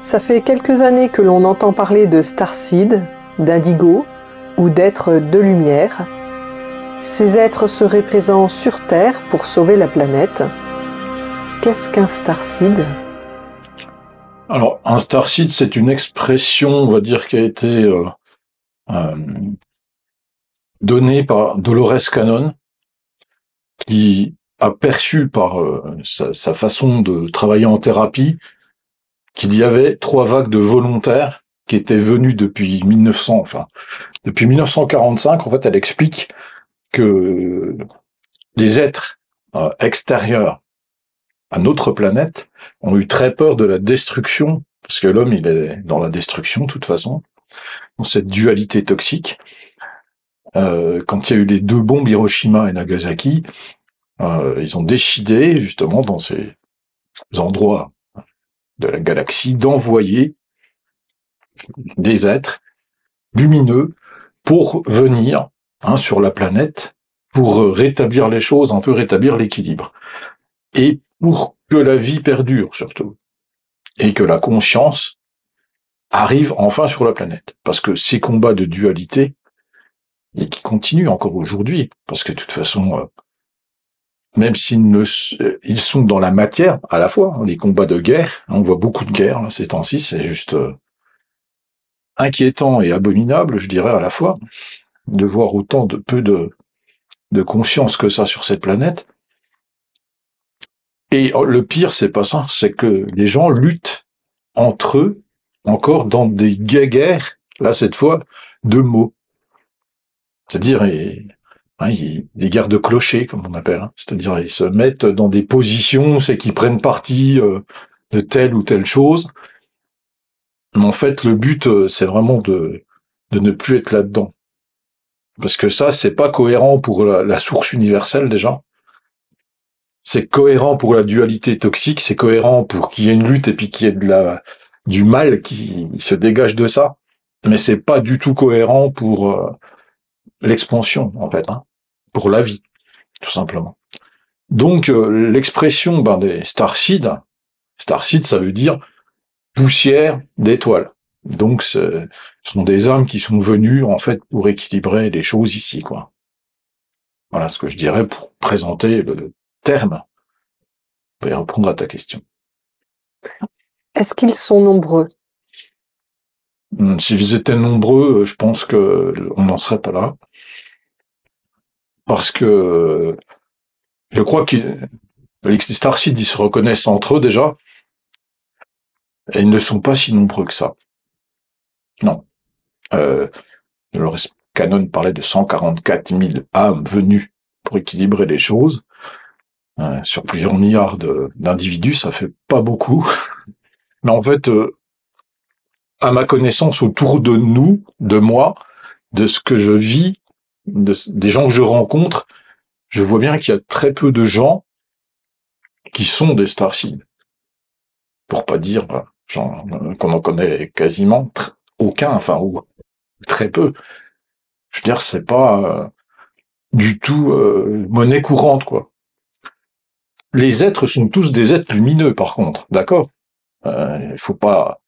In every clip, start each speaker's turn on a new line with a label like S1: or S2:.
S1: Ça fait quelques années que l'on entend parler de starseed, d'indigo ou d'êtres de lumière. Ces êtres seraient présents sur Terre pour sauver la planète. Qu'est-ce qu'un starseed ?
S2: Alors, un starseed, c'est une expression, on va dire, qui a été euh, donnée par Dolores Cannon, qui a perçu par sa façon de travailler en thérapie qu'il y avait 3 vagues de volontaires qui étaient venus depuis 1945. En fait, elle explique que les êtres extérieurs à notre planète ont eu très peur de la destruction, parce que l'homme, il est dans la destruction, de toute façon, dans cette dualité toxique. Quand il y a eu les 2 bombes Hiroshima et Nagasaki, ils ont décidé, justement, dans ces endroits de la galaxie, d'envoyer des êtres lumineux pour venir sur la planète, pour rétablir les choses, un peu rétablir l'équilibre. Et pour que la vie perdure, surtout. Et que la conscience arrive enfin sur la planète. Parce que ces combats de dualité, et qui continuent encore aujourd'hui, parce que de toute façon, même ils sont dans la matière à la fois, les combats de guerre, on voit beaucoup de guerres ces temps-ci, c'est juste inquiétant et abominable, je dirais à la fois, de voir autant de peu de conscience que ça sur cette planète. Et le pire, c'est pas ça, c'est que les gens luttent entre eux, encore dans des guerres, là cette fois, de mots. C'est-à-dire, des guerres de clochers, comme on appelle. C'est-à-dire, ils se mettent dans des positions, c'est qu'ils prennent parti de telle ou telle chose. Mais en fait, le but, c'est vraiment de ne plus être là-dedans. Parce que ça, c'est pas cohérent pour la source universelle, déjà. C'est cohérent pour la dualité toxique, c'est cohérent pour qu'il y ait une lutte et puis qu'il y ait du mal qui se dégage de ça. Mais c'est pas du tout cohérent pour l'expansion, en fait, pour la vie, tout simplement. Donc, l'expression des starseeds, ça veut dire poussière d'étoiles. Donc, ce sont des âmes qui sont venues, en fait, pour équilibrer les choses ici, quoi. Voilà ce que je dirais pour présenter le terme, et répondre à ta question.
S1: Est-ce qu'ils sont nombreux ?
S2: S'ils étaient nombreux, je pense que on n'en serait pas là. Parce que je crois que les starseeds, ils se reconnaissent entre eux déjà, et ils ne sont pas si nombreux que ça. Non. Dolores Cannon parlait de 144 000 âmes venues pour équilibrer les choses. Sur plusieurs milliards d'individus, ça fait pas beaucoup. Mais en fait, à ma connaissance, autour de nous, de moi, de ce que je vis, des gens que je rencontre, je vois bien qu'il y a très peu de gens qui sont des starseeds. Pour pas dire qu'on en connaît quasiment aucun, ou très peu. Je veux dire, c'est pas du tout monnaie courante, quoi. Les êtres sont tous des êtres lumineux, par contre, d'accord. Il faut pas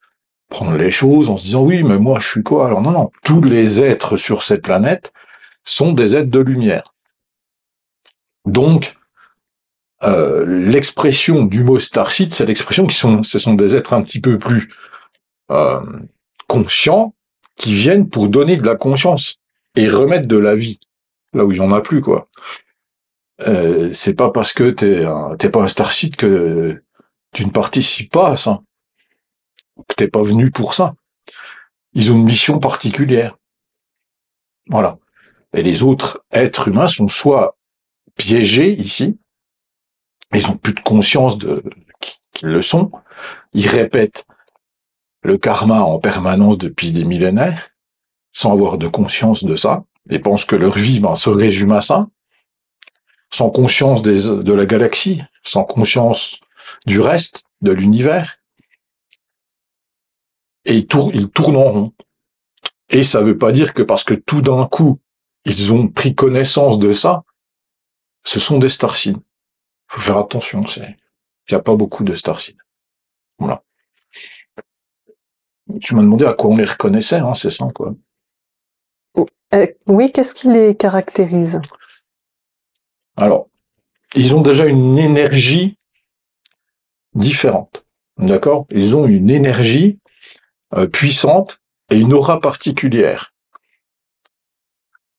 S2: prendre les choses en se disant oui, mais moi je suis quoi? Alors non, tous les êtres sur cette planète sont des êtres de lumière. Donc, l'expression du mot starseed, c'est l'expression ce sont des êtres un petit peu plus euh, conscients qui viennent pour donner de la conscience et remettre de la vie là où il y en a plus, quoi. C'est pas parce que t'es pas un starseed que tu ne participes pas à ça, que t'es pas venu pour ça. Ils ont une mission particulière. Voilà. Et les autres êtres humains sont soit piégés ici, ils ont plus de conscience qu'ils le sont, ils répètent le karma en permanence depuis des millénaires, sans avoir de conscience de ça, et pensent que leur vie se résume à ça, sans conscience de la galaxie, sans conscience du reste, de l'univers, et ils tournent en rond. Et ça veut pas dire que parce que tout d'un coup, ils ont pris connaissance de ça, ce sont des starseeds. Faut faire attention, il n'y a pas beaucoup de starseeds. Voilà. Tu m'as demandé à quoi on les reconnaissait, hein, c'est ça, quoi.
S1: Oui, qu'est-ce qui les caractérise?
S2: Alors, ils ont déjà une énergie différente, d'accord? Ils ont une énergie puissante et une aura particulière.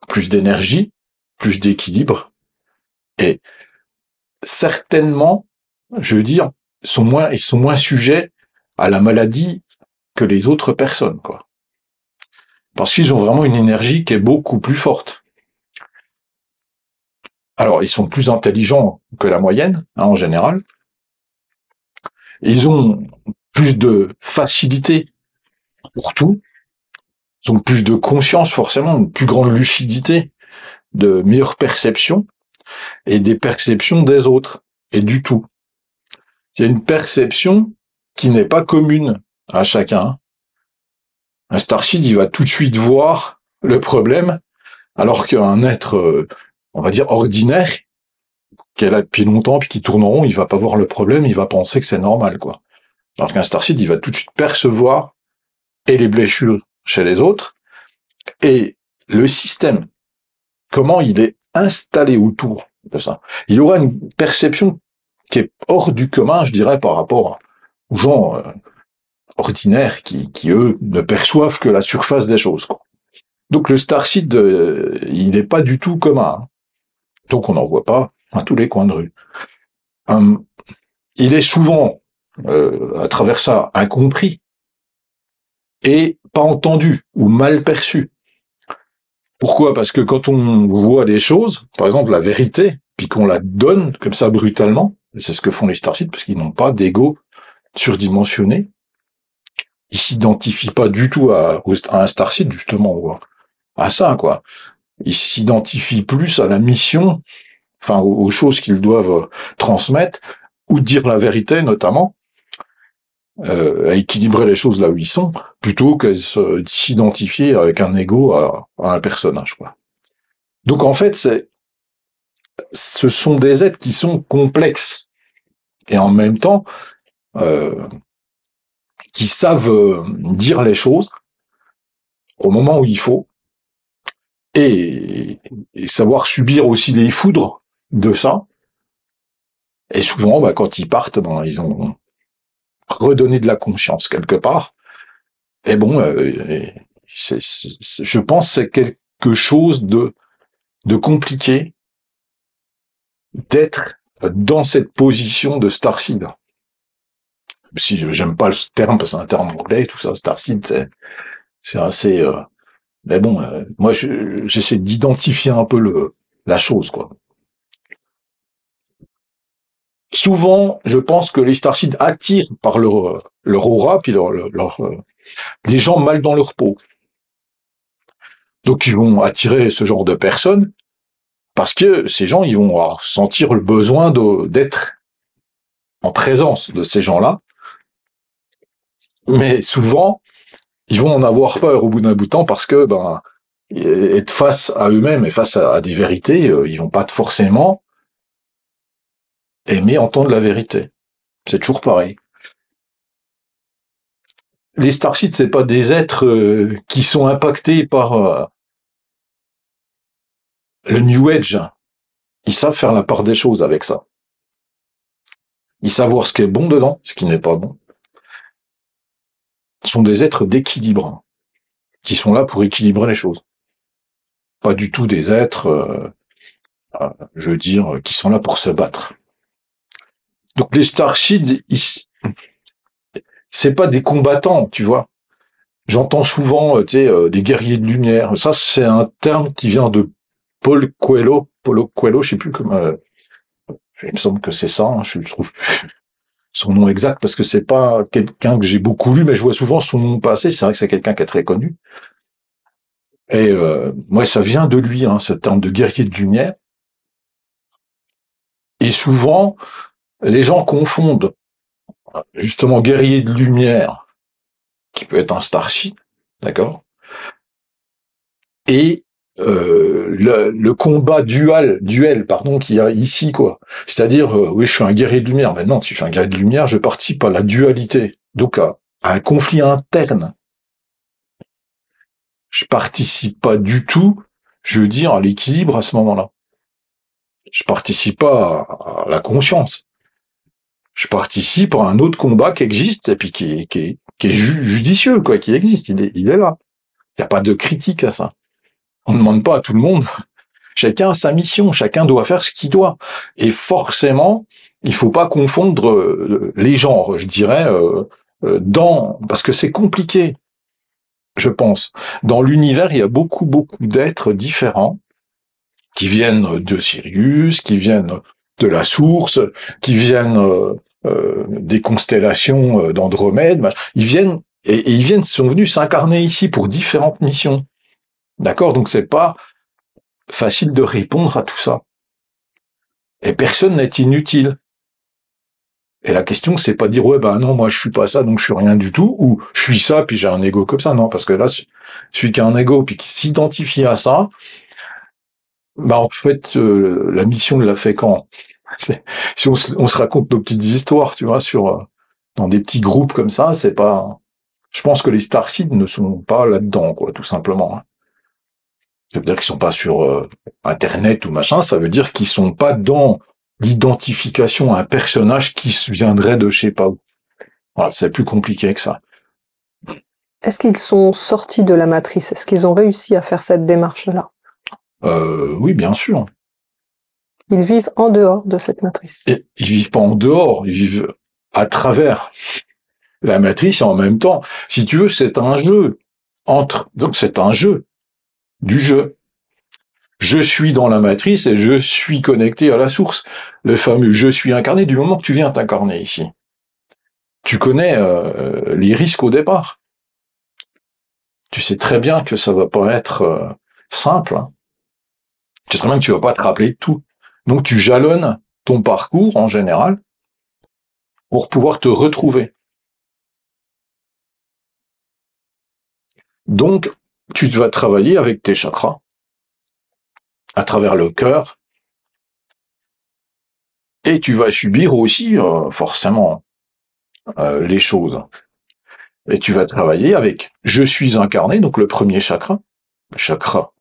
S2: Plus d'énergie, plus d'équilibre, et certainement, je veux dire, ils sont moins sujets à la maladie que les autres personnes, quoi. Parce qu'ils ont vraiment une énergie qui est beaucoup plus forte. Alors, ils sont plus intelligents que la moyenne, hein, en général. Ils ont plus de facilité pour tout. Ils ont plus de conscience, forcément, une plus grande lucidité, de meilleure perception, et des perceptions des autres, et du tout. Il y a une perception qui n'est pas commune à chacun. Un starseed, il va tout de suite voir le problème, alors qu'un être, on va dire, ordinaire, qui est là depuis longtemps, puis qui tourne en rond, il va pas voir le problème, il va penser que c'est normal, quoi. Alors qu'un starseed, il va tout de suite percevoir et les blessures chez les autres, et le système, comment il est installé autour de ça. Il aura une perception qui est hors du commun, je dirais, par rapport aux gens ordinaires qui, eux, ne perçoivent que la surface des choses, quoi. Donc le starseed, il n'est pas du tout commun. Hein. Donc on n'en voit pas à tous les coins de rue. Il est souvent, à travers ça, incompris et pas entendu ou mal perçu. Pourquoi? Parce que quand on voit des choses, par exemple la vérité, puis qu'on la donne comme ça brutalement, et c'est ce que font les starseeds parce qu'ils n'ont pas d'ego surdimensionné, ils s'identifient pas du tout à un starseed justement, ou à ça, quoi. Ils s'identifient plus à la mission, enfin aux choses qu'ils doivent transmettre, ou dire la vérité notamment, à équilibrer les choses là où ils sont, plutôt que s'identifier avec un ego à un personnage, quoi. Donc en fait, ce sont des êtres qui sont complexes et en même temps qui savent dire les choses au moment où il faut et savoir subir aussi les foudres de ça. Et souvent, quand ils partent, ils ont redonné de la conscience quelque part. Et bon, je pense que c'est quelque chose de compliqué d'être dans cette position de starseed. Si j'aime pas le terme, parce que c'est un terme anglais et tout ça, starseed, c'est assez... mais bon, moi, j'essaie d'identifier un peu la chose, quoi. Souvent, je pense que les starseeds attirent par leur aura, puis les gens mal dans leur peau. Donc, ils vont attirer ce genre de personnes, parce que ces gens, ils vont sentir le besoin d'être en présence de ces gens-là. Mais souvent, ils vont en avoir peur au bout d'un bout de temps parce que, être face à eux-mêmes et face à des vérités, ils vont pas forcément aimer entendre la vérité. C'est toujours pareil. Les starseeds, c'est pas des êtres qui sont impactés par le New Age. Ils savent faire la part des choses avec ça. Ils savent voir ce qui est bon dedans, ce qui n'est pas bon. Ce sont des êtres d'équilibre, qui sont là pour équilibrer les choses. Pas du tout des êtres, je veux dire, qui sont là pour se battre. Donc les starseeds, c'est pas des combattants, tu vois. J'entends souvent, des guerriers de lumière. Ça, c'est un terme qui vient de Paulo Coelho, je sais plus comment. Il me semble que c'est ça. Hein, je trouve son nom exact parce que c'est pas quelqu'un que j'ai beaucoup lu, mais je vois souvent son nom passer. C'est vrai que c'est quelqu'un qui est très connu. Et moi, ça vient de lui, hein, ce terme de guerrier de lumière. Et souvent, les gens confondent justement guerrier de lumière, qui peut être un starseed, d'accord, et le combat duel, qu'il y a ici, quoi. C'est-à-dire, oui, je suis un guerrier de lumière. Maintenant, si je suis un guerrier de lumière, je participe à la dualité, donc à un conflit interne je participe pas du tout, je veux dire, à l'équilibre à ce moment-là. Je participe pas à la conscience. Je participe à un autre combat qui existe et puis qui est judicieux, quoi, qui existe. Il est là. Il n'y a pas de critique à ça. On ne demande pas à tout le monde. Chacun a sa mission. Chacun doit faire ce qu'il doit. Et forcément, il faut pas confondre les genres, je dirais, parce que c'est compliqué, je pense. Dans l'univers, il y a beaucoup d'êtres différents qui viennent de Sirius, qui viennent de la source, qui viennent des constellations d'Andromède. Ils sont venus s'incarner ici pour différentes missions. D'accord? Donc c'est pas facile de répondre à tout ça. Et personne n'est inutile. Et la question, c'est pas dire, ouais, ben non, moi je suis pas ça, donc je suis rien du tout, ou je suis ça, puis j'ai un ego comme ça. Non, parce que là, celui qui a un ego, puis qui s'identifie à ça, bah en fait, la mission de la fait quand si on se raconte nos petites histoires, tu vois, dans des petits groupes comme ça, c'est pas. Je pense que les Starseed ne sont pas là-dedans, quoi, tout simplement. Ça veut dire qu'ils sont pas sur Internet ou machin. Ça veut dire qu'ils sont pas dans l'identification à un personnage qui viendrait de je sais pas où. Voilà, c'est plus compliqué que ça.
S1: Est-ce qu'ils sont sortis de la matrice? Est-ce qu'ils ont réussi à faire cette démarche-là?
S2: Oui, bien sûr.
S1: Ils vivent en dehors de cette matrice.
S2: Et ils vivent pas en dehors, ils vivent à travers la matrice et en même temps. Si tu veux, c'est un jeu. Donc c'est un jeu. Du jeu. Je suis dans la matrice et je suis connecté à la source. Le fameux je suis incarné du moment que tu viens t'incarner ici. Tu connais les risques au départ. Tu sais très bien que ça va pas être simple. Hein. Tu sais très bien que tu vas pas te rappeler de tout. Donc tu jalonnes ton parcours en général pour pouvoir te retrouver. Donc tu vas travailler avec tes chakras à travers le cœur et tu vas subir aussi forcément les choses. Et tu vas travailler avec je suis incarné, donc le premier chakra, le chakra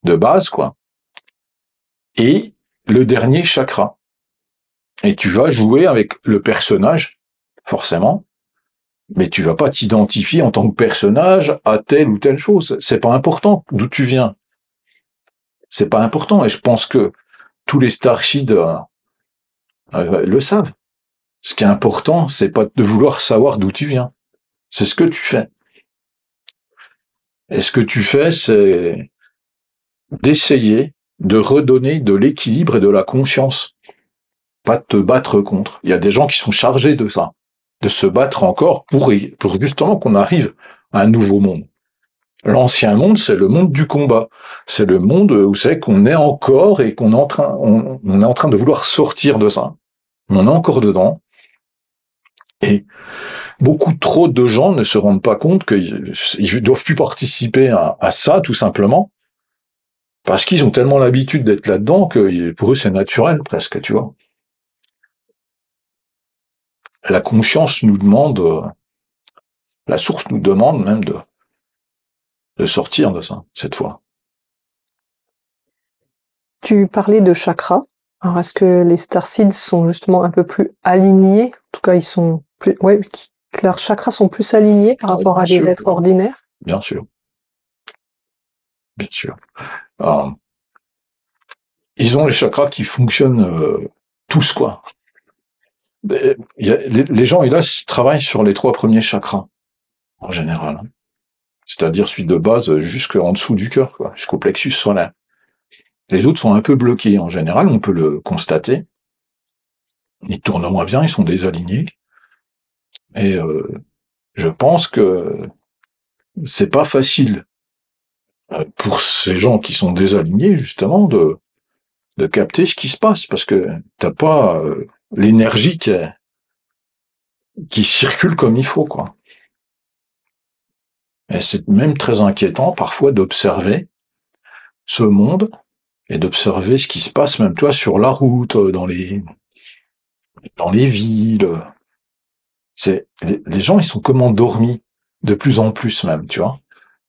S2: de base, quoi, et le dernier chakra. Et tu vas jouer avec le personnage, forcément, mais tu vas pas t'identifier en tant que personnage à telle ou telle chose. C'est pas important d'où tu viens. C'est pas important. Et je pense que tous les Starseed le savent. Ce qui est important, c'est pas de vouloir savoir d'où tu viens. C'est ce que tu fais. Et ce que tu fais, c'est d'essayer de redonner de l'équilibre et de la conscience. Pas de te battre contre. Il y a des gens qui sont chargés de ça. De se battre encore pour justement qu'on arrive à un nouveau monde. L'ancien monde, c'est le monde du combat. C'est le monde où c'est qu'on est encore et qu'on est on est en train de vouloir sortir de ça. On est encore dedans. Et beaucoup trop de gens ne se rendent pas compte qu'ils doivent plus participer à ça, tout simplement, parce qu'ils ont tellement l'habitude d'être là-dedans que pour eux, c'est naturel, presque, tu vois. La conscience nous demande, la source nous demande même de sortir de ça, cette fois.
S1: Tu parlais de chakras. Alors, est-ce que les Starseeds sont justement un peu plus alignés? En tout cas, ils sont plus, ouais, que leurs chakras sont plus alignés par rapport à des êtres ordinaires?
S2: Bien sûr. Bien sûr. Alors, ils ont les chakras qui fonctionnent tous, quoi. Les gens, là, travaillent sur les 3 premiers chakras, en général. Hein. C'est-à-dire celui de base jusqu'en dessous du cœur, quoi, jusqu'au plexus solaire. Les autres sont un peu bloqués, en général, on peut le constater. Ils tournent moins bien, ils sont désalignés. Et je pense que c'est pas facile pour ces gens qui sont désalignés, justement, de capter ce qui se passe, parce que t'as pas l'énergie qui circule comme il faut, quoi. Et c'est même très inquiétant, parfois, d'observer ce monde et d'observer ce qui se passe, même toi, sur la route, dans les villes. Les gens, ils sont comme endormis, de plus en plus même, tu vois.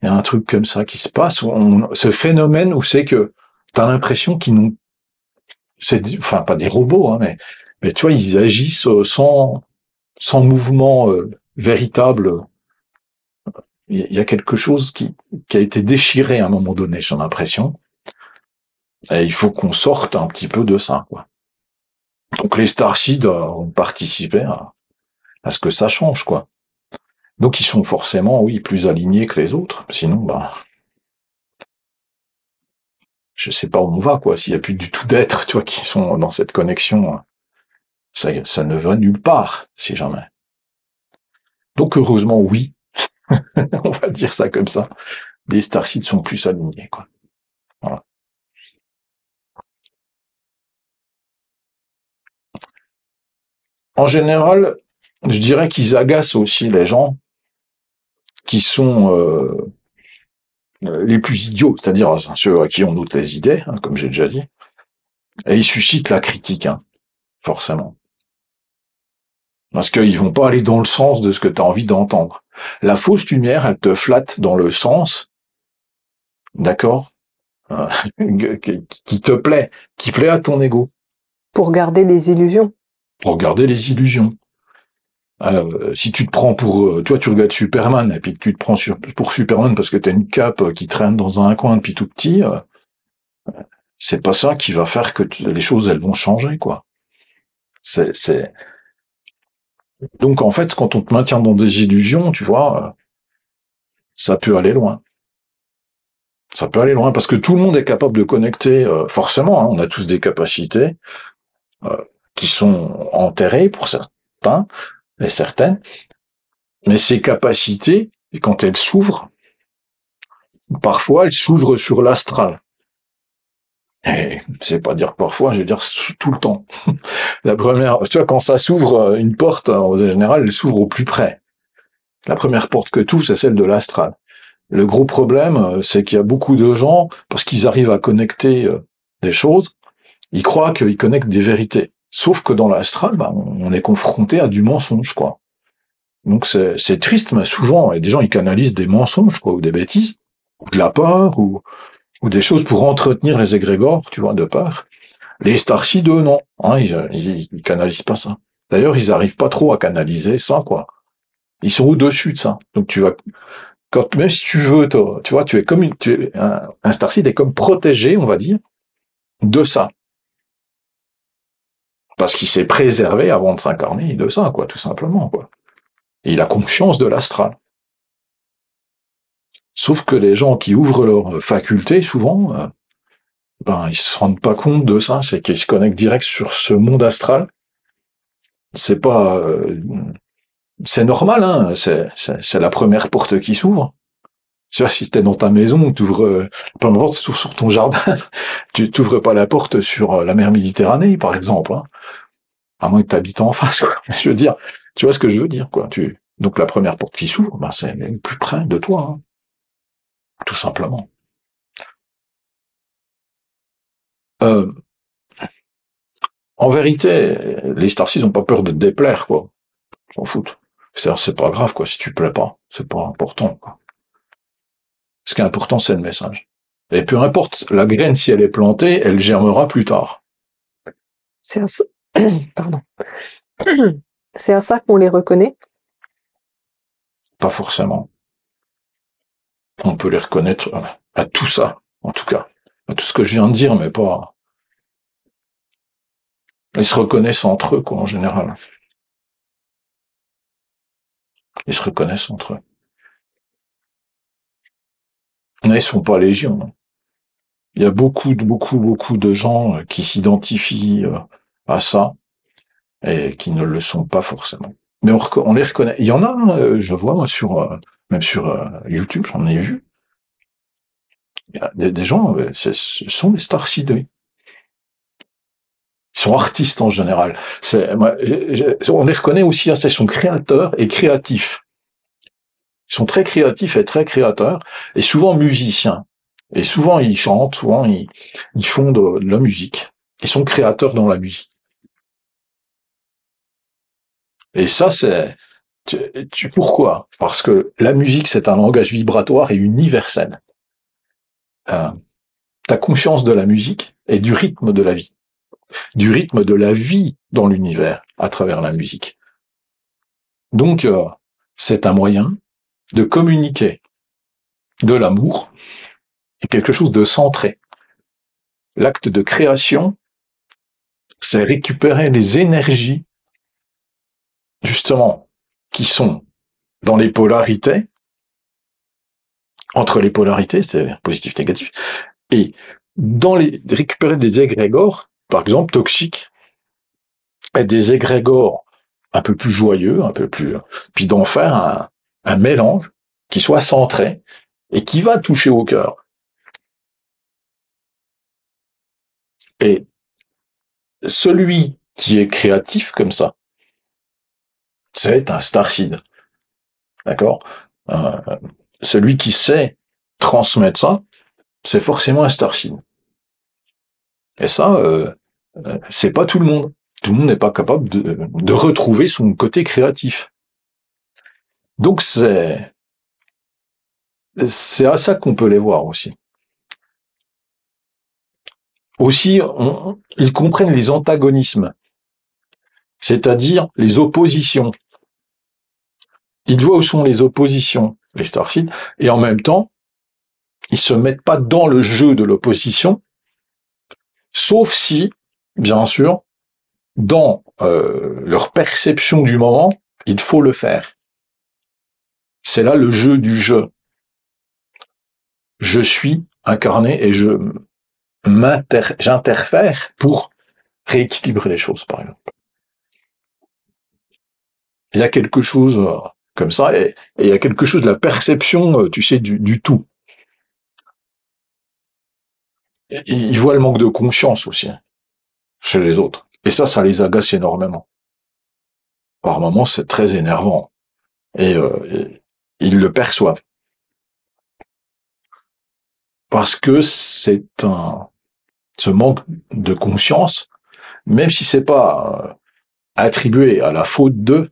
S2: Il y a un truc comme ça qui se passe, ce phénomène où c'est que t'as l'impression qu'ils n'ont, enfin pas des robots, hein, mais tu vois, ils agissent sans mouvement véritable. Il y a quelque chose qui a été déchiré à un moment donné, j'ai l'impression. Et il faut qu'on sorte un petit peu de ça, quoi. Donc les Starseed ont participé à ce que ça change, quoi. Donc ils sont forcément, oui, plus alignés que les autres. Sinon, bah, je sais pas où on va, quoi. S'il y a plus du tout d'êtres, tu vois, qui sont dans cette connexion, ça ne va nulle part, si jamais. Donc heureusement, oui, on va dire ça comme ça. Les Starseed sont plus alignés, quoi. Voilà. En général, je dirais qu'ils agacent aussi les gens qui sont les plus idiots, c'est-à-dire ceux à qui on doute les idées, hein, comme j'ai déjà dit, et ils suscitent la critique, hein, forcément. Parce qu'ils vont pas aller dans le sens de ce que tu as envie d'entendre. La fausse lumière, elle te flatte dans le sens, d'accord, qui te plaît, qui plaît à ton ego.
S1: Pour garder les illusions.
S2: Pour garder les illusions. Si tu te prends pour, toi tu regardes Superman et puis que tu te prends pour Superman parce que t'as une cape qui traîne dans un coin depuis tout petit, c'est pas ça qui va faire que les choses elles vont changer, quoi. C'est Donc en fait quand on te maintient dans des illusions, tu vois, ça peut aller loin. Ça peut aller loin parce que tout le monde est capable de connecter, forcément, hein, on a tous des capacités euh, qui sont enterrées pour certains et certaines, mais ces capacités, quand elles s'ouvrent, parfois elles s'ouvrent sur l'astral. Et c'est pas dire parfois, je veux dire tout le temps. La première, tu vois, quand ça s'ouvre une porte, en général, elle s'ouvre au plus près. La première porte que tu ouvres, c'est celle de l'astral. Le gros problème, c'est qu'il y a beaucoup de gens, parce qu'ils arrivent à connecter des choses, ils croient qu'ils connectent des vérités. Sauf que dans l'astral, bah, on est confronté à du mensonge, quoi. Donc c'est triste, mais souvent, et des gens, ils canalisent des mensonges, quoi, ou des bêtises, ou de la peur, ou des choses pour entretenir les égrégores, tu vois, de peur. Les Starseed, eux, non. Hein, ils canalisent pas ça. D'ailleurs, ils arrivent pas trop à canaliser ça, quoi. Ils sont au-dessus de ça. Donc tu vas, même si tu veux, toi, tu vois, tu es comme un Starseed est comme protégé, on va dire, de ça. Parce qu'il s'est préservé avant de s'incarner de ça, quoi, tout simplement, quoi. Et il a conscience de l'astral. Sauf que les gens qui ouvrent leurs facultés, souvent, ben, ils se rendent pas compte de ça, c'est qu'ils se connectent direct sur ce monde astral. C'est pas, c'est normal, hein, c'est la première porte qui s'ouvre. Tu vois, si t'es dans ta maison, t'ouvres, peu importe, tu sur ton jardin, tu t'ouvres pas la porte sur la mer Méditerranée, par exemple, hein, à moins que t'habites en face, quoi. Je veux dire, tu vois ce que je veux dire, quoi. Donc la première porte qui s'ouvre, ben, c'est le plus près de toi, hein, tout simplement. Euh, En vérité, les Starseeds n'ont pas peur de te déplaire, quoi. Ils s'en foutent. C'est pas grave, quoi, si tu plais pas. C'est pas important, quoi. Ce qui est important, c'est le message. Et peu importe, la graine, si elle est plantée, elle germera plus tard.
S1: C'est à ça... Pardon. C'est à ça qu'on les reconnaît?
S2: Pas forcément. On peut les reconnaître à tout ça, en tout cas. À tout ce que je viens de dire, mais pas... Ils se reconnaissent entre eux, quoi, en général. Ils se reconnaissent entre eux. Mais ils sont pas légion. Il y a beaucoup de gens qui s'identifient à ça et qui ne le sont pas forcément. Mais on les reconnaît. Il y en a, je vois moi même sur YouTube, j'en ai vu. Il y a des gens, ce sont des Starseed. Ils sont artistes en général. On les reconnaît aussi, hein, ils sont créateurs et créatifs. Ils sont très créatifs et très créateurs, et souvent musiciens. Et souvent ils chantent, souvent ils font de la musique. Ils sont créateurs dans la musique. Et ça, Pourquoi? Parce que la musique, c'est un langage vibratoire et universel. Ta conscience de la musique et du rythme de la vie. Du rythme de la vie dans l'univers à travers la musique. Donc, c'est un moyen de communiquer de l'amour et quelque chose de centré. L'acte de création, c'est récupérer les énergies, justement, qui sont dans les polarités, entre les polarités, c'est-à-dire positif, négatif, et récupérer des égrégores, par exemple toxiques, et des égrégores un peu plus joyeux, puis d'en faire un mélange qui soit centré et qui va toucher au cœur. Et celui qui est créatif comme ça, c'est un starseed. D'accord? Celui qui sait transmettre ça, c'est forcément un starseed. Et ça, c'est pas tout le monde. Tout le monde n'est pas capable de retrouver son côté créatif. Donc c'est à ça qu'on peut les voir aussi. Aussi, ils comprennent les antagonismes, c'est-à-dire les oppositions. Ils voient où sont les oppositions, les starseeds, et en même temps, ils se mettent pas dans le jeu de l'opposition, sauf si, bien sûr, dans leur perception du moment, il faut le faire. C'est là le jeu du jeu. Je suis incarné et j'interfère pour rééquilibrer les choses, par exemple. Il y a quelque chose comme ça, et il y a quelque chose de la perception, tu sais, du tout. Ils voient le manque de conscience aussi, chez les autres. Et ça les agace énormément. Par moments, c'est très énervant. Et ils le perçoivent. Parce que ce manque de conscience, même si c'est pas attribué à la faute de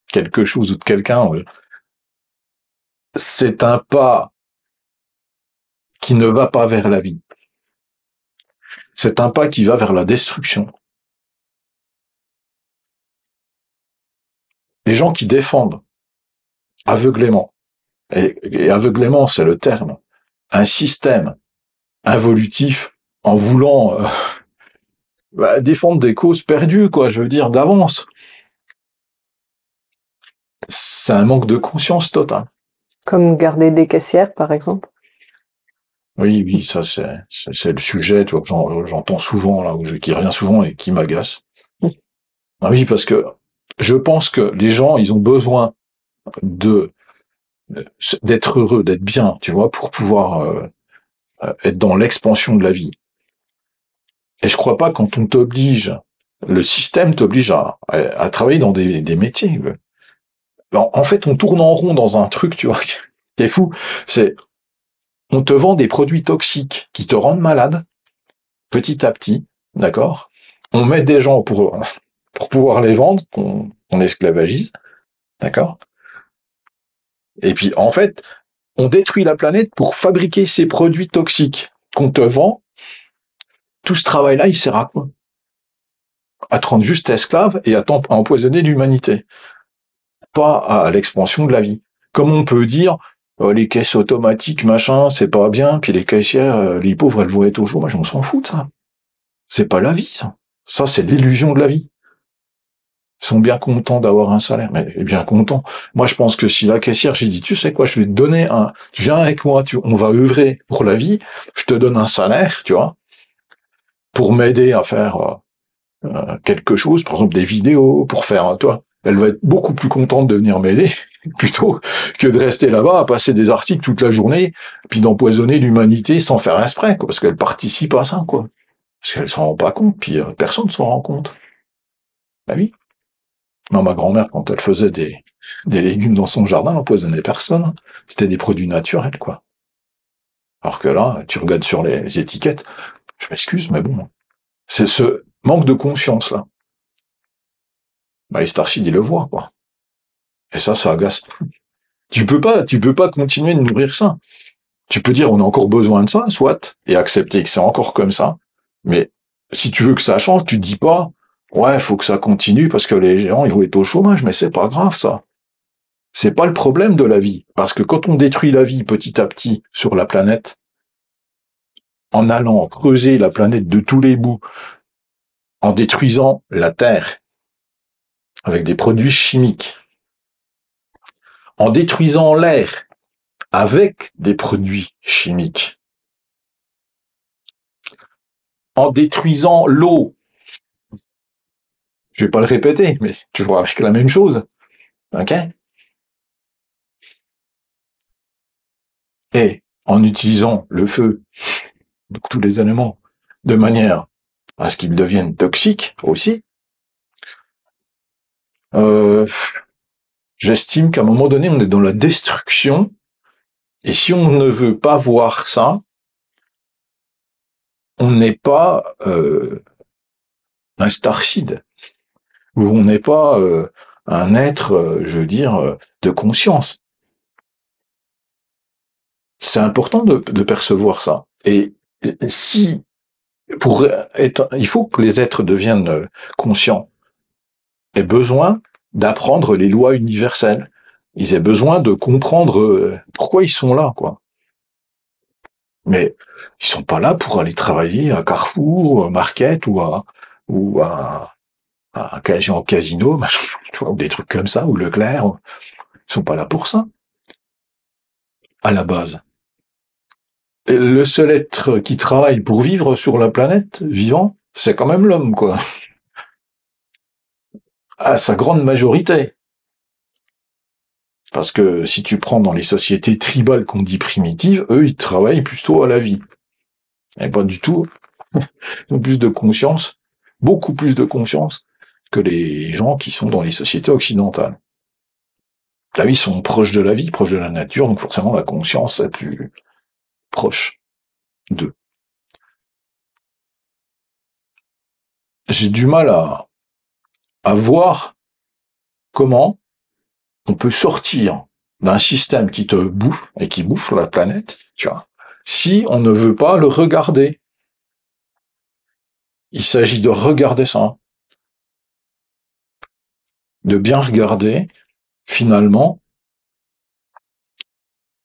S2: quelque chose ou de quelqu'un, c'est un pas qui ne va pas vers la vie. C'est un pas qui va vers la destruction. Les gens qui défendent aveuglément, et aveuglément c'est le terme, un système involutif en voulant défendre des causes perdues, quoi, je veux dire, d'avance. C'est un manque de conscience total.
S1: Comme garder des caissières, par exemple.
S2: Oui, ça c'est le sujet, tu vois, que j'entends souvent, là, qui revient souvent et qui m'agace. Ah oui, parce que je pense que les gens, ils ont besoin d'être heureux, d'être bien, tu vois, pour pouvoir être dans l'expansion de la vie. Et je crois pas quand on t'oblige, le système t'oblige à travailler dans des métiers. En fait, on tourne en rond dans un truc, tu vois, qui est fou. On te vend des produits toxiques qui te rendent malade, petit à petit, d'accord? On met des gens pour pouvoir les vendre, qu'on esclavagise, d'accord? Et puis, en fait, on détruit la planète pour fabriquer ces produits toxiques qu'on te vend. Tout ce travail-là, il sert à quoi? À te rendre juste esclave et à empoisonner l'humanité. Pas à l'expansion de la vie. Comme on peut dire, les caisses automatiques, machin, c'est pas bien, puis les caissières, les pauvres, elles vont être au chômage, on s'en fout de ça. C'est pas la vie, ça. Ça, c'est l'illusion de la vie. Ils sont bien contents d'avoir un salaire, mais bien contents. Moi, je pense que si la caissière, j'ai dit, tu sais quoi, je vais te donner tu viens avec moi, on va œuvrer pour la vie, je te donne un salaire, tu vois, pour m'aider à faire quelque chose, par exemple des vidéos, pour faire, toi, elle va être beaucoup plus contente de venir m'aider, plutôt que de rester là-bas à passer des articles toute la journée, puis d'empoisonner l'humanité sans faire exprès, quoi, parce qu'elle participe à ça, quoi. Parce qu'elle s'en rend pas compte, puis personne ne s'en rend compte. Bah oui. Moi, ma grand-mère, quand elle faisait des légumes dans son jardin, elle empoisonnait personne. C'était des produits naturels, quoi. Alors que là, tu regardes sur les étiquettes, je m'excuse, mais bon, c'est ce manque de conscience, là. Bah, les starseeds, ils le voient, quoi. Et ça agace. Tu peux pas continuer de nourrir ça. Tu peux dire on a encore besoin de ça, soit, et accepter que c'est encore comme ça. Mais si tu veux que ça change, tu dis pas ouais, faut que ça continue parce que les gens ils vont être au chômage, mais c'est pas grave ça. C'est pas le problème de la vie. Parce que quand on détruit la vie petit à petit sur la planète, en allant creuser la planète de tous les bouts, en détruisant la Terre avec des produits chimiques, en détruisant l'air avec des produits chimiques, en détruisant l'eau, je vais pas le répéter, mais toujours avec la même chose, ok? Et en utilisant le feu, donc tous les éléments, de manière à ce qu'ils deviennent toxiques aussi, j'estime qu'à un moment donné, on est dans la destruction, et si on ne veut pas voir ça, on n'est pas un starseed, ou on n'est pas un être, je veux dire, de conscience. C'est important de percevoir ça. Et si, il faut que les êtres deviennent conscients, aient besoin d'apprendre les lois universelles. Ils aient besoin de comprendre pourquoi ils sont là, quoi. Mais ils sont pas là pour aller travailler à Carrefour, à Market ou à en casino, machin, tu vois, ou des trucs comme ça, ou Leclerc. Ils sont pas là pour ça, à la base. Et le seul être qui travaille pour vivre sur la planète, vivant, c'est quand même l'homme, quoi. À sa grande majorité. Parce que si tu prends dans les sociétés tribales qu'on dit primitives, eux, ils travaillent plutôt à la vie. Et pas du tout. Ils ont plus de conscience, beaucoup plus de conscience que les gens qui sont dans les sociétés occidentales. La vie, ils sont proches de la vie, proches de la nature, donc forcément la conscience est plus proche d'eux. J'ai du mal à voir comment on peut sortir d'un système qui te bouffe et qui bouffe la planète, tu vois, si on ne veut pas le regarder. Il s'agit de regarder ça, de bien regarder, finalement,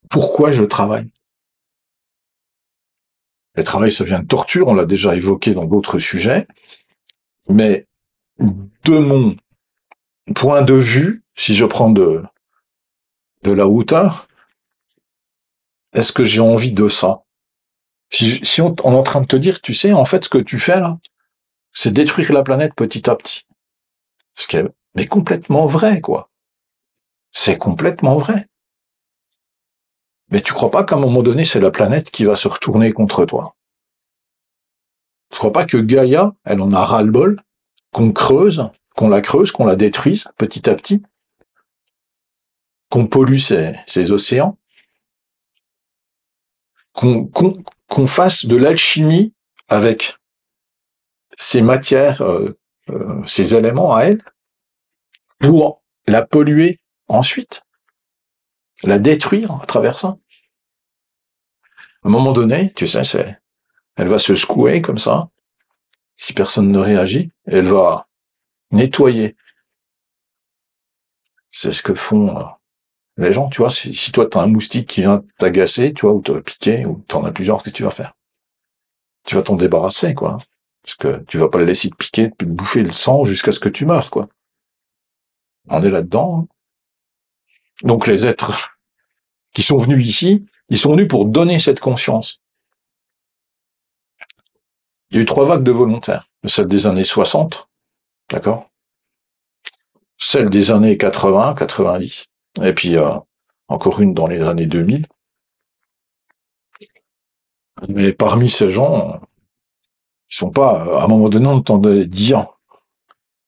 S2: pourquoi je travaille. Le travail, ça vient de torture, on l'a déjà évoqué dans d'autres sujets, mais de mon point de vue, si je prends de la hauteur, est-ce que j'ai envie de ça? Si on est en train de te dire, tu sais, en fait, ce que tu fais là, c'est détruire la planète petit à petit. Ce qui est mais complètement vrai, quoi. C'est complètement vrai. Mais tu crois pas qu'à un moment donné, c'est la planète qui va se retourner contre toi? Tu crois pas que Gaïa, elle en a ras-le-bol, qu'on la creuse, qu'on la détruise petit à petit, qu'on pollue ses océans, qu'on fasse de l'alchimie avec ces matières, ces éléments à elle, pour la polluer ensuite, la détruire à travers ça. À un moment donné, tu sais, elle va se secouer comme ça, si personne ne réagit, elle va nettoyer. C'est ce que font les gens, tu vois. Si toi, t'as un moustique qui vient t'agacer, tu vois, ou te piquer, ou t'en as plusieurs, qu'est-ce que tu vas faire? Tu vas t'en débarrasser, quoi. Parce que tu vas pas le laisser te piquer, te bouffer le sang jusqu'à ce que tu meurs, quoi. On est là-dedans. Hein. Donc les êtres qui sont venus ici, ils sont venus pour donner cette conscience. Il y a eu 3 vagues de volontaires. Celle des années 60, d'accord? Celle des années 80, 90, et puis encore une dans les années 2000. Mais parmi ces gens, ils sont pas, à un moment donné, on entendait dire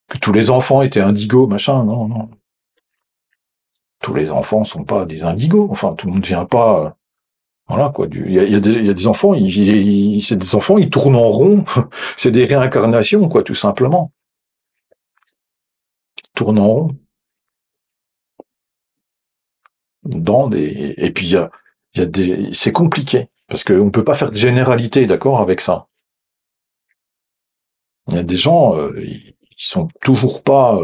S2: que tous les enfants étaient indigos, machin, non, non. Tous les enfants sont pas des indigos, enfin, tout le monde ne vient pas, voilà, quoi. Il y a des enfants, c'est des enfants, ils tournent en rond, c'est des réincarnations, quoi, tout simplement. Ils tournent en rond. et puis c'est compliqué parce qu'on peut pas faire de généralité, d'accord, avec ça. Il y a des gens, ils sont toujours pas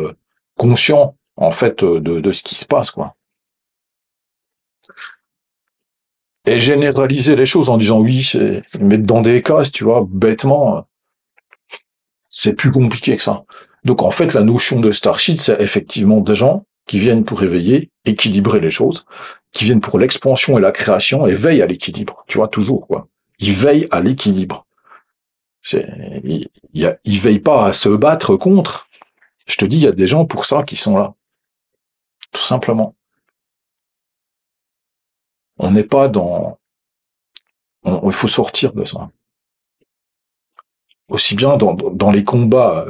S2: conscients en fait de ce qui se passe, quoi. Et généraliser les choses en disant oui, c'est mettre dans des cases, tu vois, bêtement, c'est plus compliqué que ça. Donc en fait, la notion de Starship, c'est effectivement des gens qui viennent pour éveiller, équilibrer les choses, qui viennent pour l'expansion et la création et veillent à l'équilibre. Tu vois, toujours, quoi. Ils veillent à l'équilibre. Ils veillent pas à se battre contre. Je te dis, il y a des gens pour ça qui sont là. Tout simplement. On n'est pas dans, il faut sortir de ça. Aussi bien dans les combats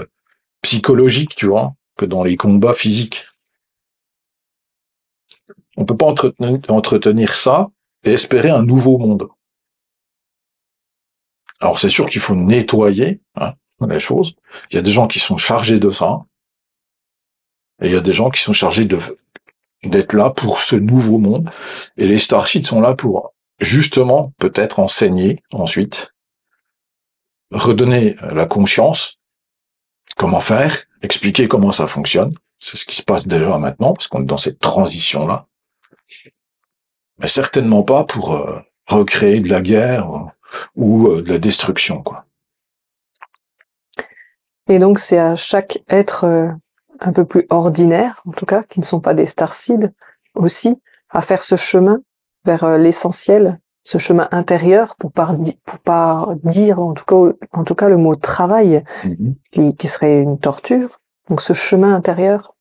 S2: psychologiques, tu vois, que dans les combats physiques. On peut pas entretenir ça et espérer un nouveau monde. Alors c'est sûr qu'il faut nettoyer les choses. Il y a des gens qui sont chargés de ça, et il y a des gens qui sont chargés d'être là pour ce nouveau monde. Et les Starships sont là pour justement peut-être enseigner ensuite, redonner la conscience, comment faire, expliquer comment ça fonctionne. C'est ce qui se passe déjà maintenant, parce qu'on est dans cette transition-là. Mais certainement pas pour recréer de la guerre ou de la destruction, quoi.
S1: Et donc c'est à chaque être un peu plus ordinaire, en tout cas, qui ne sont pas des starseeds, aussi, à faire ce chemin vers l'essentiel, ce chemin intérieur, pour pas dire, en tout cas le mot travail, qui serait une torture. Donc ce chemin intérieur,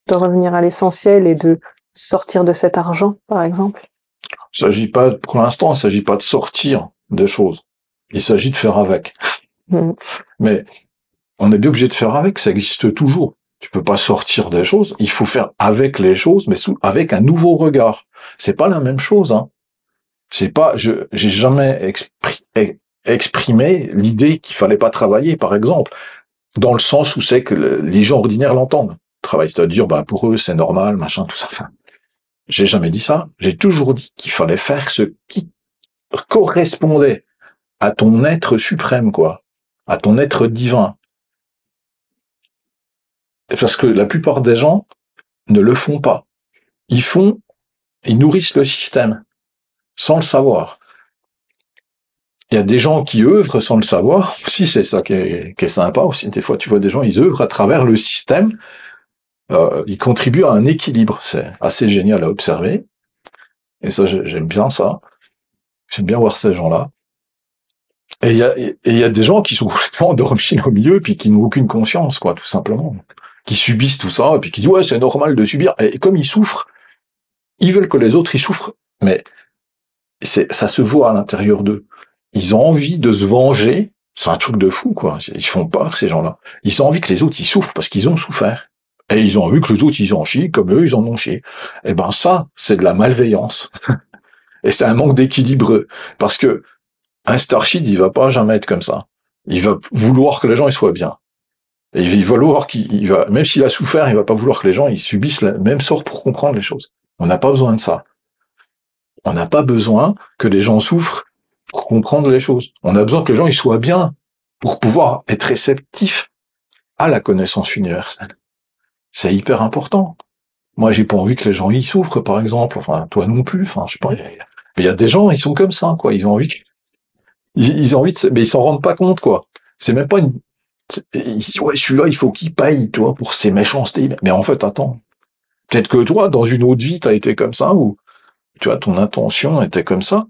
S1: de revenir à l'essentiel et de sortir de cet argent, par exemple.
S2: Pour l'instant, il ne s'agit pas de sortir des choses. Il s'agit de faire avec. Mais on est bien obligé de faire avec, ça existe toujours. Tu peux pas sortir des choses, il faut faire avec les choses, mais avec un nouveau regard. C'est pas la même chose, hein. C'est pas, j'ai jamais exprimé l'idée qu'il fallait pas travailler, par exemple, dans le sens où c'est que les gens ordinaires l'entendent. Travail, c'est-à-dire, bah, pour eux, c'est normal, machin, tout ça. Enfin, j'ai jamais dit ça. J'ai toujours dit qu'il fallait faire ce qui correspondait à ton être suprême, quoi. À ton être divin. Parce que la plupart des gens ne le font pas. Ils nourrissent le système, sans le savoir. Il y a des gens qui œuvrent sans le savoir. Si c'est ça qui est sympa aussi. Des fois, tu vois des gens, ils œuvrent à travers le système. Ils contribuent à un équilibre. C'est assez génial à observer. Et ça, j'aime bien ça. J'aime bien voir ces gens-là. Et il y a des gens qui sont complètement endormis au milieu, puis qui n'ont aucune conscience, quoi, tout simplement. Qui subissent tout ça, et puis qui disent, ouais, c'est normal de subir. Et comme ils souffrent, ils veulent que les autres, ils souffrent. Mais ça se voit à l'intérieur d'eux. Ils ont envie de se venger. C'est un truc de fou, quoi. Ils font peur, ces gens-là. Ils ont envie que les autres, ils souffrent parce qu'ils ont souffert. Et ils ont envie que les autres, ils en chient comme eux, ils en ont chié. Eh ben, ça, c'est de la malveillance. Et c'est un manque d'équilibre. Parce que un Starship, il va pas jamais être comme ça. Il va vouloir que les gens, ils soient bien. Et il va vouloir même s'il a souffert, il va pas vouloir que les gens, ils subissent le même sort pour comprendre les choses. On n'a pas besoin de ça. On n'a pas besoin que les gens souffrent pour comprendre les choses. On a besoin que les gens ils soient bien pour pouvoir être réceptifs à la connaissance universelle. C'est hyper important. Moi, j'ai pas envie que les gens y souffrent, par exemple. Enfin, toi non plus. Enfin, je sais pas. Mais il y a des gens, ils sont comme ça, quoi. Ils ont envie mais ils s'en rendent pas compte, quoi. C'est même pas ouais, celui-là, il faut qu'il paye, tu vois, pour ses méchancetés. Mais en fait, attends. Peut-être que toi, dans une autre vie, t'as été comme ça, ou, tu vois, ton intention était comme ça.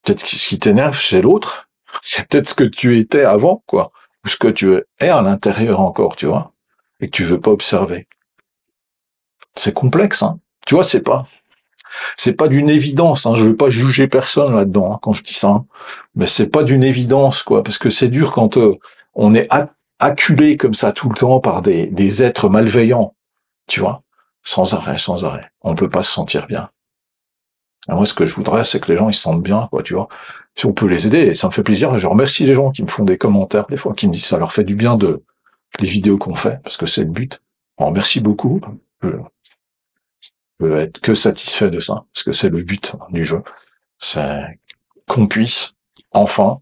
S2: Peut-être que ce qui t'énerve chez l'autre, c'est peut-être ce que tu étais avant, quoi. Ou ce que tu es à l'intérieur encore, tu vois. Et que tu veux pas observer. C'est complexe, hein. Tu vois, c'est pas d'une évidence, hein. Je veux pas juger personne là-dedans, hein, quand je dis ça. Hein. Mais c'est pas d'une évidence, quoi. Parce que c'est dur quand on est acculé comme ça tout le temps par des êtres malveillants. Tu vois. Sans arrêt, sans arrêt. On peut pas se sentir bien. Et moi, ce que je voudrais, c'est que les gens, ils se sentent bien, quoi, tu vois. Si on peut les aider, et ça me fait plaisir. Je remercie les gens qui me font des commentaires, des fois, qui me disent que ça leur fait du bien les vidéos qu'on fait, parce que c'est le but. Alors, merci beaucoup. peut être que satisfait de ça, parce que c'est le but du jeu. C'est qu'on puisse enfin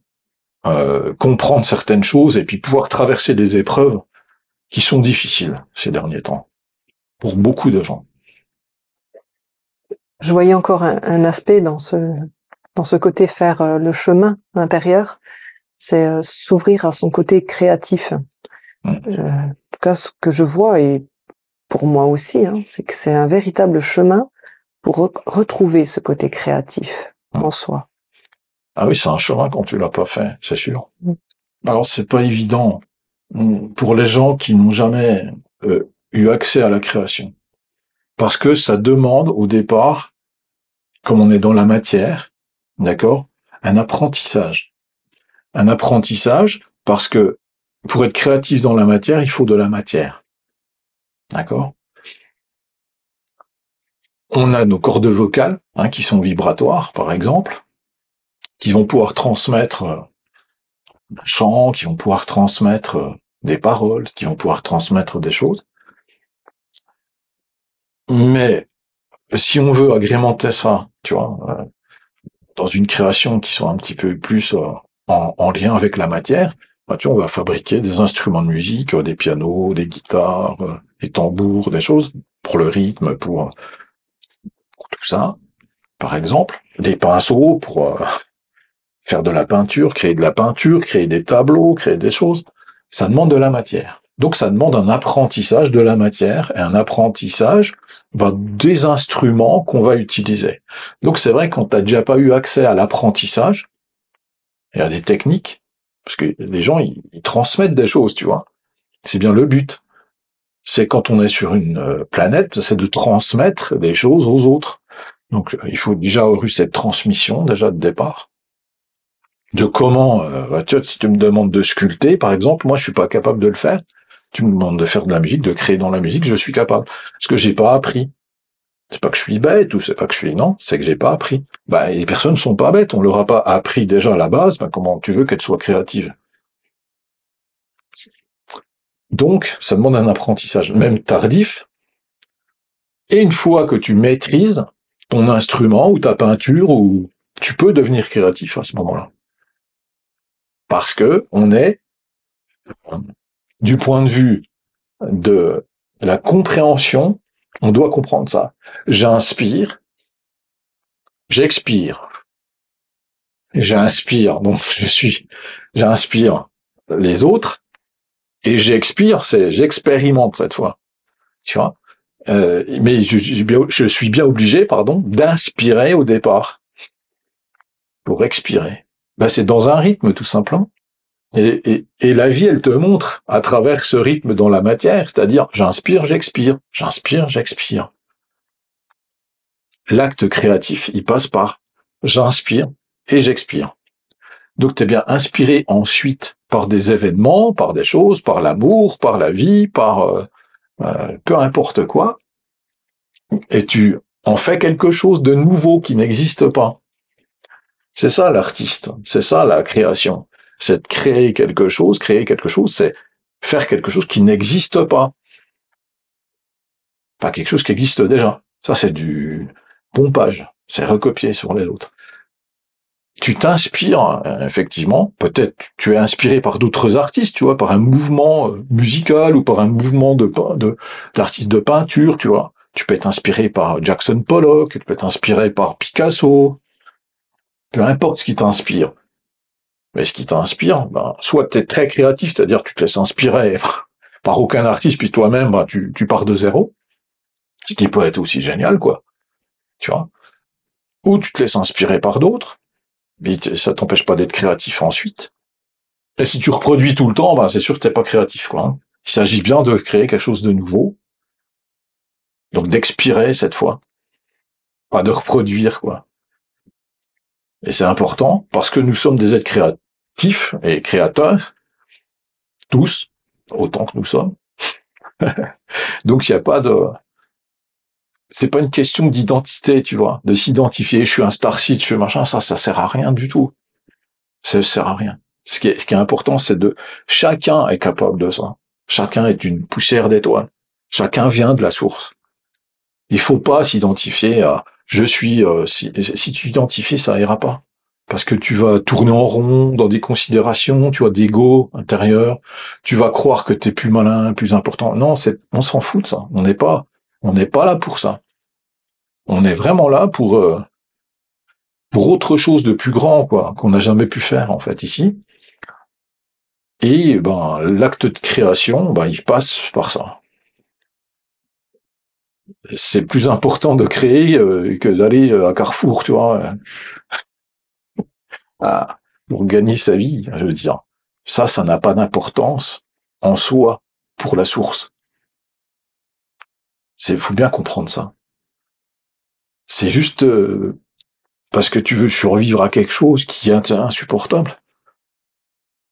S2: comprendre certaines choses et puis pouvoir traverser des épreuves qui sont difficiles ces derniers temps, pour beaucoup de gens.
S1: Je voyais encore un aspect dans ce côté faire le chemin intérieur, c'est s'ouvrir à son côté créatif. En tout cas, ce que je vois, et pour moi aussi, hein, c'est que c'est un véritable chemin pour retrouver ce côté créatif en soi.
S2: Ah oui, c'est un chemin quand tu l'as pas fait, c'est sûr. Alors c'est pas évident pour les gens qui n'ont jamais eu accès à la création, parce que ça demande au départ, comme on est dans la matière, d'accord, un apprentissage. Un apprentissage parce que pour être créatif dans la matière, il faut de la matière. D'accord? On a nos cordes vocales, qui sont vibratoires, par exemple, qui vont pouvoir transmettre un chant, qui vont pouvoir transmettre des paroles, qui vont pouvoir transmettre des choses. Mais si on veut agrémenter ça, tu vois, dans une création qui soit un petit peu plus en lien avec la matière, bah, tu vois, on va fabriquer des instruments de musique, des pianos, des guitares, des tambours, des choses pour le rythme, pour tout ça, par exemple, des pinceaux pour faire de la peinture, créer des tableaux, créer des choses. Ça demande de la matière. Donc ça demande un apprentissage de la matière et un apprentissage des instruments qu'on va utiliser. Donc c'est vrai quand t'as déjà pas eu accès à l'apprentissage et à des techniques, parce que les gens ils transmettent des choses, tu vois. C'est bien le but. C'est quand on est sur une planète, c'est de transmettre des choses aux autres. Donc il faut déjà avoir eu cette transmission déjà de départ. De comment, tu vois, si tu me demandes de sculpter, par exemple, moi je suis pas capable de le faire. Tu me demandes de faire de la musique, de créer dans la musique, je suis capable. Parce que j'ai pas appris. C'est pas que je suis bête ou c'est pas que je suis, non, c'est que j'ai pas appris. Bah, les personnes sont pas bêtes, on leur a pas appris déjà à la base, bah, comment tu veux qu'elles soient créatives? Donc, ça demande un apprentissage, même tardif. Et une fois que tu maîtrises ton instrument ou ta peinture, ou tu peux devenir créatif à ce moment-là. Parce que on est, du point de vue de la compréhension, on doit comprendre ça. J'inspire, j'expire. J'inspire, donc j'inspire les autres, et j'expire, j'expérimente cette fois. Tu vois? Mais je suis bien obligé, d'inspirer au départ. Pour expirer. Ben, c'est dans un rythme, tout simplement. Et la vie, elle te montre, à travers ce rythme dans la matière, c'est-à-dire, j'inspire, j'expire, j'inspire, j'expire. L'acte créatif, il passe par j'inspire et j'expire. Donc, t'es bien inspiré ensuite par des événements, par des choses, par l'amour, par la vie, par peu importe quoi, et tu en fais quelque chose de nouveau qui n'existe pas. C'est ça l'artiste, c'est ça la création. C'est de créer quelque chose, c'est faire quelque chose qui n'existe pas. Pas quelque chose qui existe déjà. Ça, c'est du pompage. C'est recopier sur les autres. Tu t'inspires, effectivement. Peut-être tu es inspiré par d'autres artistes, tu vois, par un mouvement musical ou par un mouvement d'artiste de peinture, tu vois. Tu peux être inspiré par Jackson Pollock, tu peux être inspiré par Picasso. Peu importe ce qui t'inspire. Mais ce qui t'inspire, soit tu es très créatif, c'est-à-dire tu te laisses inspirer par aucun artiste, puis toi-même, tu pars de zéro. Ce qui peut être aussi génial, quoi. Tu vois. Ou tu te laisses inspirer par d'autres, mais ça t'empêche pas d'être créatif ensuite. Et si tu reproduis tout le temps, c'est sûr que t'es pas créatif, quoi. Hein. Il s'agit bien de créer quelque chose de nouveau. Donc d'expirer cette fois. Pas de reproduire, quoi. Et c'est important, parce que nous sommes des êtres créatifs et créateurs, tous, autant que nous sommes. Donc il n'y a pas de... C'est pas une question d'identité, tu vois, de s'identifier, je suis un starseed, je suis machin, ça sert à rien du tout. Ça sert à rien. Ce qui est important, c'est chacun est capable de ça. Chacun est une poussière d'étoile. Chacun vient de la source. Il faut pas s'identifier à je suis. Si tu t'identifies, ça ira pas. Parce que tu vas tourner en rond dans des considérations, tu as d'ego intérieur, tu vas croire que t'es plus malin, plus important. Non, on s'en fout de ça. On n'est pas là pour ça. On est vraiment là pour autre chose de plus grand, quoi, qu'on n'a jamais pu faire, en fait, ici. Et, ben, l'acte de création, ben, il passe par ça. C'est plus important de créer que d'aller à Carrefour, tu vois, pour gagner sa vie, je veux dire. Ça n'a pas d'importance en soi pour la source. Faut bien comprendre ça. C'est juste parce que tu veux survivre à quelque chose qui est insupportable.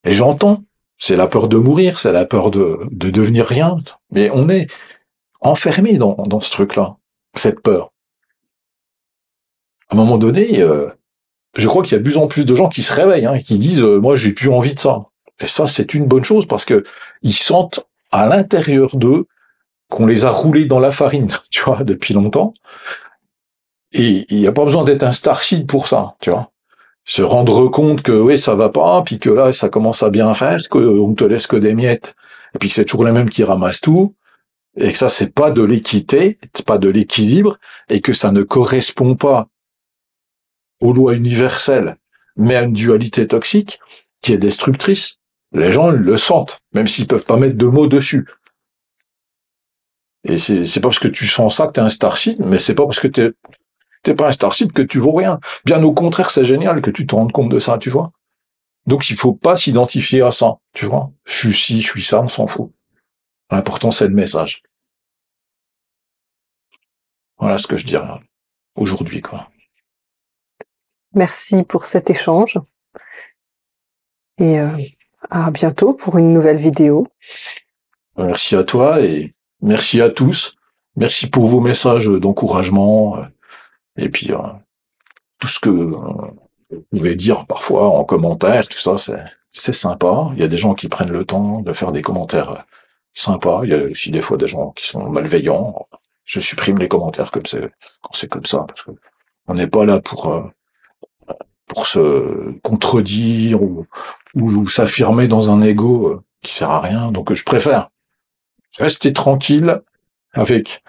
S2: Et j'entends. C'est la peur de mourir, c'est la peur de devenir rien. Mais on est enfermé dans ce truc-là, cette peur. À un moment donné, je crois qu'il y a de plus en plus de gens qui se réveillent, et qui disent moi j'ai plus envie de ça. Et ça c'est une bonne chose parce que ils sentent à l'intérieur d'eux qu'on les a roulés dans la farine, tu vois, depuis longtemps. Et il n'y a pas besoin d'être un starseed pour ça, tu vois. Se rendre compte que oui ça va pas, puis que là ça commence à bien faire, qu'on te laisse que des miettes, et puis que c'est toujours les mêmes qui ramassent tout, et que ça c'est pas de l'équité, c'est pas de l'équilibre, et que ça ne correspond pas aux lois universelles, mais à une dualité toxique qui est destructrice. Les gens le sentent, même s'ils peuvent pas mettre de mots dessus. Et c'est pas parce que tu sens ça que t'es un starseed, mais c'est pas parce que t'es pas un starseed que tu vaux rien. Bien au contraire, c'est génial que tu te rendes compte de ça, tu vois. Donc il faut pas s'identifier à ça, tu vois. Je suis ci, je suis ça, on s'en fout. L'important c'est le message. Voilà ce que je dirais aujourd'hui, quoi.
S1: Merci pour cet échange et à bientôt pour une nouvelle vidéo.
S2: Merci à toi et merci à tous. Merci pour vos messages d'encouragement et puis tout ce que vous pouvez dire parfois en commentaire, tout ça, c'est sympa. Il y a des gens qui prennent le temps de faire des commentaires sympas. Il y a aussi des fois des gens qui sont malveillants. Je supprime les commentaires quand c'est comme ça, parce que on n'est pas là pour se contredire ou s'affirmer dans un ego qui sert à rien. Donc je préfère rester tranquille avec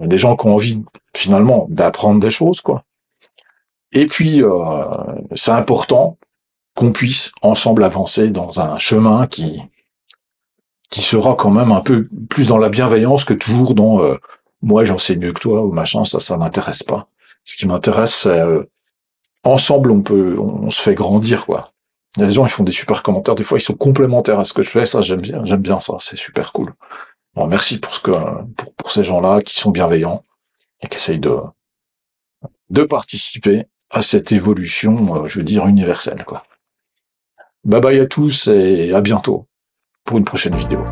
S2: des gens qui ont envie finalement d'apprendre des choses, quoi. Et puis c'est important qu'on puisse ensemble avancer dans un chemin qui sera quand même un peu plus dans la bienveillance que toujours dans moi j'en sais mieux que toi ou machin, ça m'intéresse pas. Ce qui m'intéresse c'est ensemble on se fait grandir, quoi. Il y a des gens qui font des super commentaires, des fois ils sont complémentaires à ce que je fais, ça j'aime bien ça, c'est super cool. Bon, merci pour ces gens-là qui sont bienveillants et qui essayent de participer à cette évolution, je veux dire universelle, quoi. Bye bye à tous et à bientôt pour une prochaine vidéo.